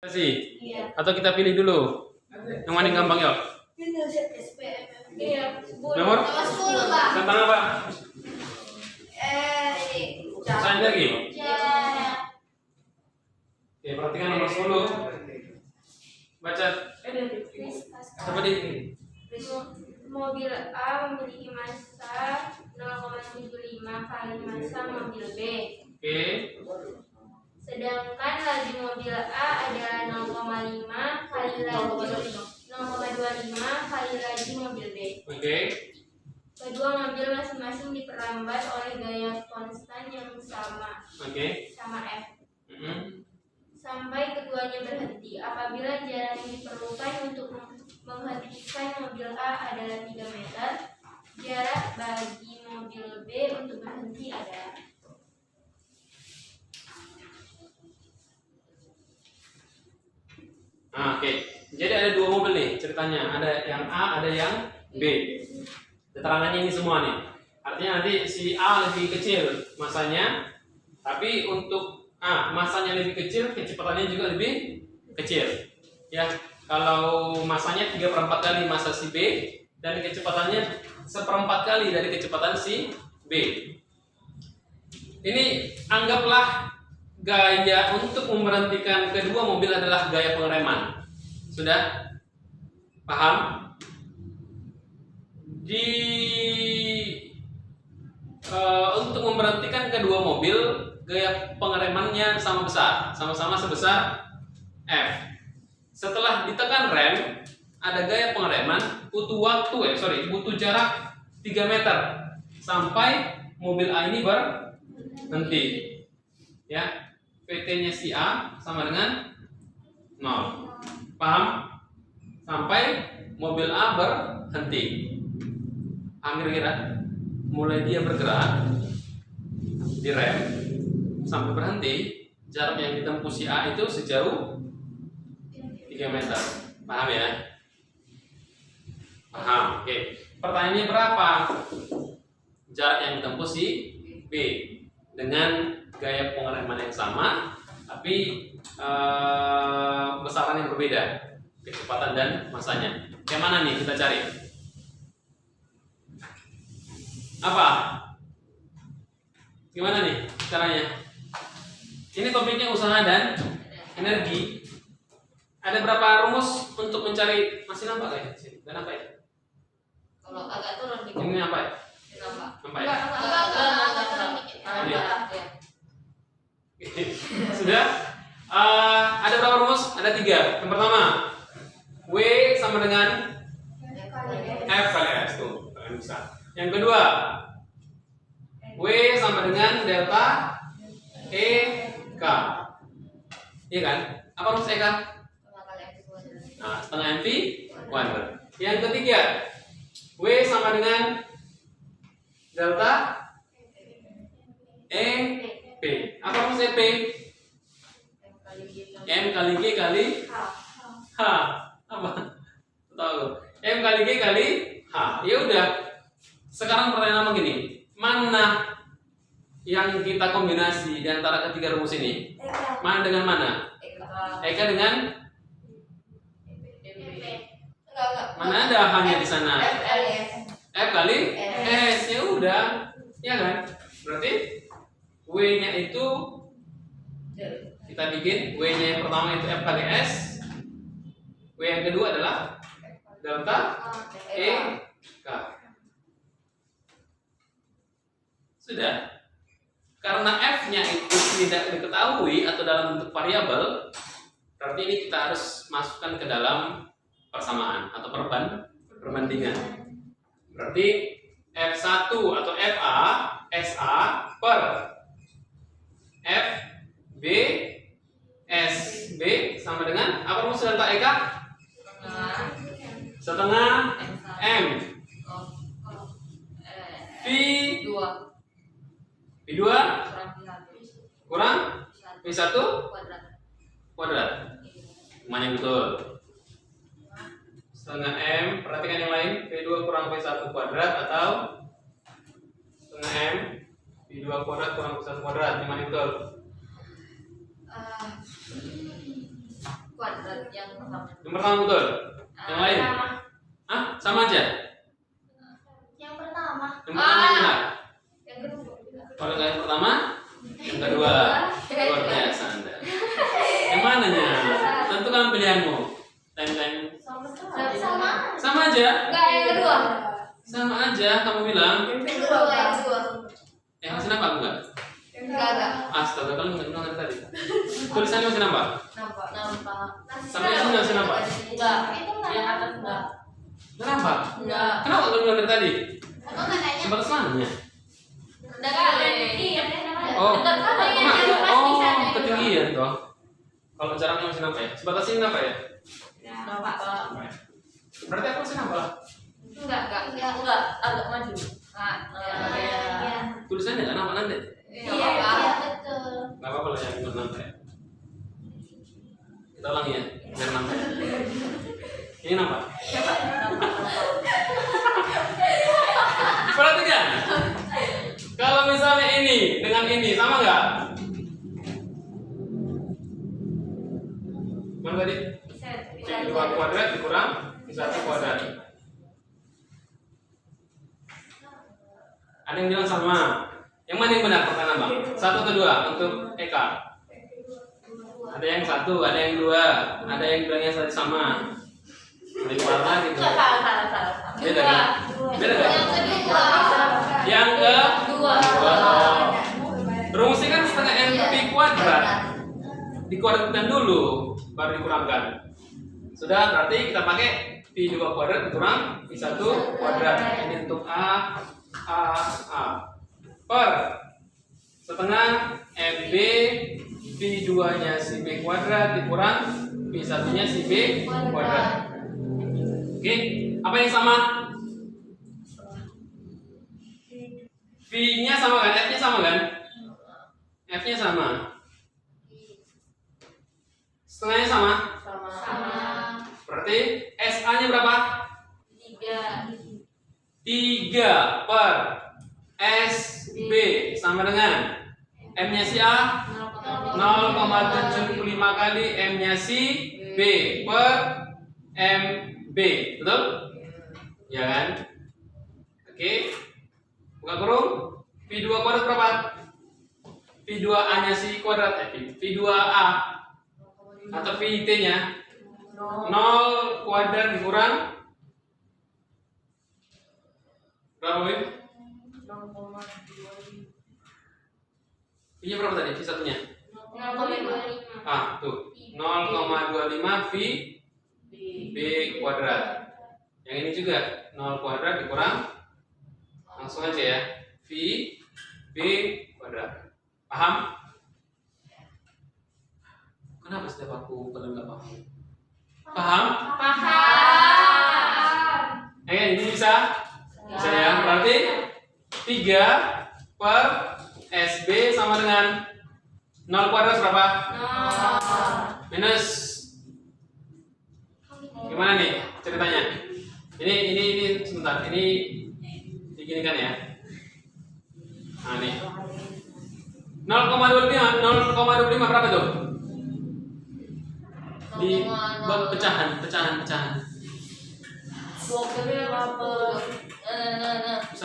Sih. Iya. Atau kita pilih dulu. Yang mana yang gampang yuk? Iya. Nomor? 10, Pak. Tentang apa? Usaha energi. Oke, perhatikan nomor 10. Baca. Apa di? Mobil A memiliki massa 0,75 kali massa mobil B. Oke. Sedangkan laju mobil A adalah 0,5 kali laju 0,25 kali laju mobil B. Oke. Kedua mobil masing-masing diperlambat oleh gaya konstan yang sama F. Sampai keduanya berhenti. Apabila jarak yang diperlukan untuk menghentikan mobil A adalah 3 meter, jarak bagi mobil B untuk berhenti adalah. Oke. Jadi ada dua mobil nih ceritanya. Ada yang A, ada yang B. Keterangannya ini semua nih. Artinya nanti si A lebih kecil masanya, tapi untuk A masanya lebih kecil, kecepatannya juga lebih kecil. Ya, kalau masanya 3/4 kali massa si B dan kecepatannya 1/4 kali dari kecepatan si B. Ini anggaplah gaya untuk memberhentikan kedua mobil adalah gaya pengereman. Sudah paham? Untuk memberhentikan kedua mobil, gaya pengeremannya sama-sama sebesar F. Setelah ditekan rem, ada gaya pengereman butuh jarak 3 meter sampai mobil A ini berhenti. Ya, PT-nya si A sama dengan 0. Paham? Sampai mobil A berhenti. Kira-kira mulai dia bergerak di rem sampai berhenti, jarak yang ditempuh si A itu sejauh 3 meter. Paham ya? Paham. Oke. Pertanyaannya berapa jarak yang ditempuh si B dengan gaya pengereman yang sama, tapi besaran yang berbeda, kecepatan dan massanya. Yang mana nih kita cari? Apa? Gimana nih caranya? Ini topiknya usaha dan energi. Ada berapa rumus untuk mencari? Masih nampak ya? Dan apa ya? Kalau agak turun dikit. Ini apa ya? Kenapa? Nampak ya? Agak turun dikit. Sudah? Ada berapa rumus? Ada 3. Yang pertama, W sama dengan F kali S tuh, kalian bisa. Yang kedua, W sama dengan delta E K. Iya kan? Apa rumus E K? Nah, setengah mv kuadrat. Yang ketiga, W sama dengan delta E P. Apa rumus EP? M kali G kali H. Apa? Tahu? M kali G kali H. Ya udah. Sekarang pertanyaan begini, mana yang kita kombinasi di antara ketiga rumus ini? Mana dengan mana? Eka dengan mana ada H-nya di sana? F kali S. Ya udah. Ya kan? Berarti W-nya itu kita bikin W-nya yang pertama itu F kali S. W yang kedua adalah delta E K. Sudah. Karena F-nya itu tidak diketahui atau dalam bentuk variabel, berarti ini kita harus masukkan ke dalam persamaan atau perbandingan. Berarti F1 atau FA SA per FB SB sama dengan apa rumus delta EK? Setengah M P2 kurang P1 kuadrat. Mana yang betul? Setengah M, perhatikan yang lain, P2 kurang P1 kuadrat atau setengah M P2 kuadrat kurang P1 kuadrat. Yang mana yang betul? yang pertama. Yang pertama betul. Yang lain? Sama. Ah, sama aja. Yang pertama. Yang pertama yang benar. Yang kedua. Kalau nggak yang pertama, yang kedua. Luar biasa Anda. Yang mananya? Tentukan pilihanmu. Time. Sama. Sama aja. Enggak, yang kedua. Sama aja. Kamu bilang. Yang kedua. Masih nampak enggak? Enggak. Astaga, kalau nggak ngerti tadi. Tulisannya masih nampak? Nampak. Sampai sini masih nampak? Enggak. Itu enggak. Yang atas enggak. Nggak nampak? Enggak. Kenapa kamu bilang dari tadi? Emang enggak nanya? Sebatas mananya? Udah kali. Iya, Oh, Dekat sama yang oh, ketinggian toh. Kalau jaraknya masih nampak ya? Sebatas ini nampak ya? Nampak, Pak. Berarti aku masih nampak. Enggak. Agak maju. Nah, Iya. Tulisannya nggak nampak nanti. Iya, betul. Nggak apa-apa lah yang nggak nampak ya. Kita ulangi ya, biar nampak ya. Ini nampak. Perhatikan. Kalau misalnya ini dengan ini sama nggak? Mana tadi? Bisa. 2 kuadrat dikurang 1 kuadrat. Ada yang bilang sama. Yang mana yang benar pertanyaan bang? 1 atau 2 untuk Eka? Ada yang 1, ada yang 2, ada yang bilangnya sama. Lebih warna gitu. Salah. Beda kan? Beda kan? Yang kedua. Rumusnya kan setengah MP kuadrat. Dikuadratkan dulu, baru dikurangkan. Sudah, berarti kita pakai P2 kuadrat dikurang P1 kuadrat. Ini untuk A. Per setengah MB P2 nya si B kuadrat dikurang P1 nya si B kuadrat. Oke, apa yang sama? V nya sama kan? F nya sama kan? F nya sama. Setengahnya sama. Berarti SA nya berapa? 3 per SB sama dengan M nya si A 0,75 kali M nya si B per MB. Betul? Ya kan? Oke. Buka kurung. P2 kuadrat berapa? P2A nya si kuadrat P2A atau VT nya 0 kuadrat dikurang berapa Wim? P nya berapa tadi? P1 nya? 0,25. Ah, tuh 0,25 V B kuadrat. Yang ini juga 0 kuadrat dikurang, langsung aja ya, V B kuadrat. Paham? Kenapa setiap aku kalian nggak paham? Paham? Ini bisa? Bisa ya, berarti 3 per SB sama dengan 0 kuadrat berapa? Minus. Gimana nih ceritanya? Ini sebentar, ini diginikan ya. Nah nih 0,25 berapa tuh? Dibuat pecahan. Besar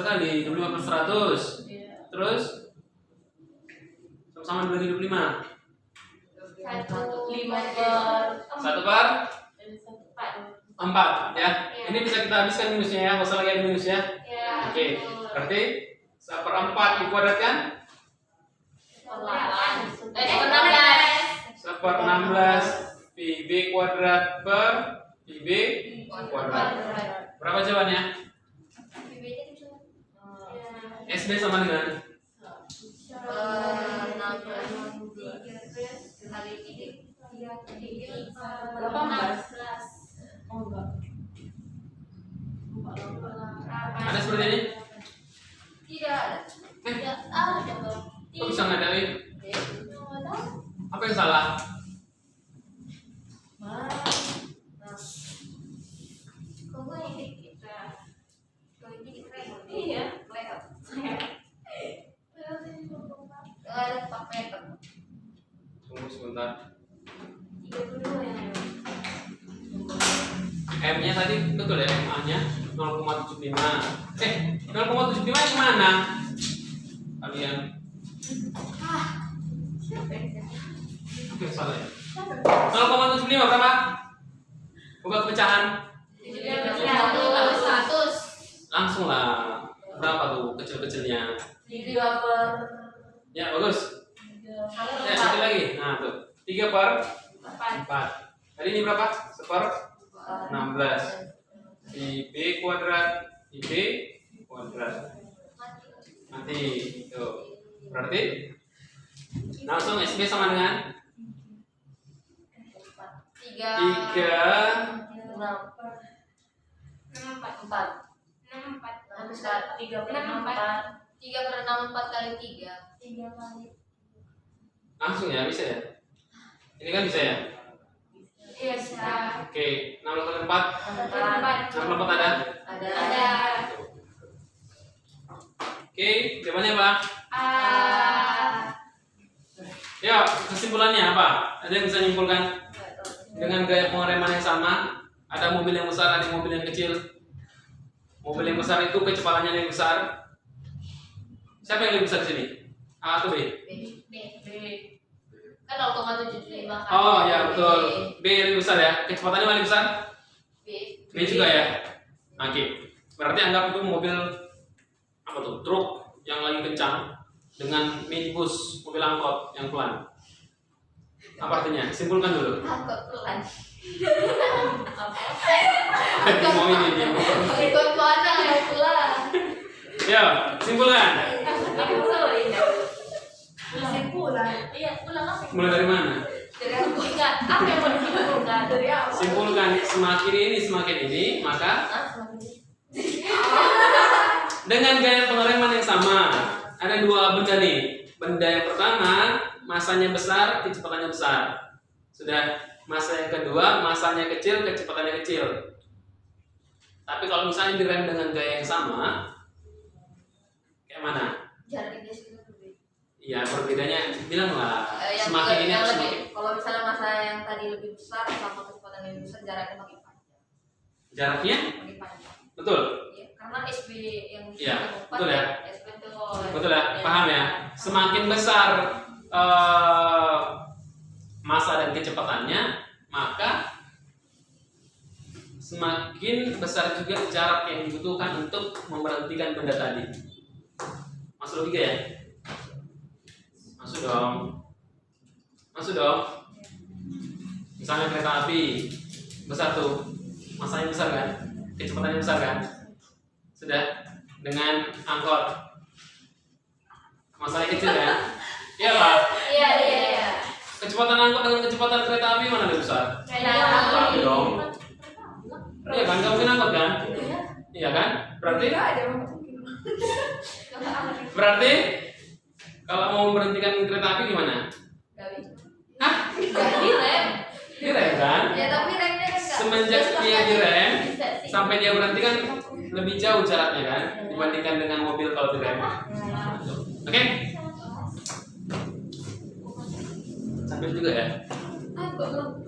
kali, 25 per 100. Terus sama-sama 25. 1 per 4 ya. Ini bisa kita habiskan minusnya ya. Masa lagi ada minus ya. Oke, berarti 1/4 dikuadratkan 1/16 PB kuadrat per PB kuadrat. Berapa jawabannya? SB sama dengan 18. ada seperti ini? Tidak ada. Kok bisa ngadain? Apa yang salah? Tunggu sebentar. 32 yang ada. M-nya tadi betul ya, MA-nya 0,75. 0,75 yang mana? Kalian? Oke, salah ya. 0,75 berapa? Buka kepecahan. 100. Langsung lah. Berapa tuh kecil-kecilnya? 3/4. Ya, bagus. Ya, satu lagi. Nah, tuh. 3/4. Tadi ini berapa? 1/16. Si B kuadrat, si B kuadrat. Nanti tuh. Berarti langsung SB sama dengan 3 3/6 kali 3. langsung ya, bisa ya? Ini kan bisa ya? Iya, bisa. Oke, 16 kali 4. 64 ada? Ada. Oke, jawabannya apa? Ya, kesimpulannya apa? Ada yang bisa menyimpulkan? Dengan gaya pengereman yang sama, ada mobil yang besar, ada mobil yang kecil. Mobil yang besar itu kecepatannya lebih besar. Siapa yang lebih besar di sini? A atau B? Kan 0,75 kan. Oh ya betul. B lebih besar ya. Kecepatannya paling besar? B juga ya. Oke. Berarti anggap itu mobil apa tuh? Truk yang lagi kencang dengan minibus, mobil angkot yang pelan. Apa artinya? Simpulkan dulu. Angkot pelan. Jadi mau ini dia. Ikut mana yang pelan? Ya, simpulkan. Kesimpulan. Iya, pulang apa? Mulai dari mana? Dari aku enggak. Apa yang mau disimpulkan? Dari awal. Simpulkan semakin ini, maka dengan gaya pengereman yang sama. Ada dua benda nih. Benda yang pertama masanya besar, kecepatannya besar. Sudah. Masa yang kedua masanya kecil, kecepatannya kecil. Tapi kalau misalnya direm dengan gaya yang sama, kayak mana? Jaraknya sudah berbeda. Iya, perbedaannya bilanglah. Yang Semakin ini yang atau lebih, semakin kalau misalnya masa yang tadi lebih besar sama kecepatan yang lebih besar, jaraknya makin panjang. jaraknya Makin panjang. betul. Iya, karena SB yang Iya, empat betul ya. SB itu Betul ya, paham ya? Semakin besar masa dan kecepatannya, maka semakin besar juga jarak yang dibutuhkan untuk memberhentikan benda tadi. Masuk logika ya? Masuk dong. Masuk dong. Misalnya kereta api besar tuh, masanya besar kan? Kecepatannya besar kan? Sudah. Dengan angkot, masanya kecil kan? Iya Pak. Iya. Kecepatan angkot dengan kecepatan kereta api mana lebih besar? Kereta api dong. Iya kan, nggak mungkin angkot kan? Iya kan? Berarti kalau mau memberhentikan kereta api gimana? Hah? Direm. Direm kan? Ya tapi remnya kan nggak. Semenjak dia direm Bisa sih. sampai dia berhenti kan lebih jauh jaraknya kan dibandingkan dengan mobil kalau direm. Oke? Sampai juga ya. Belum.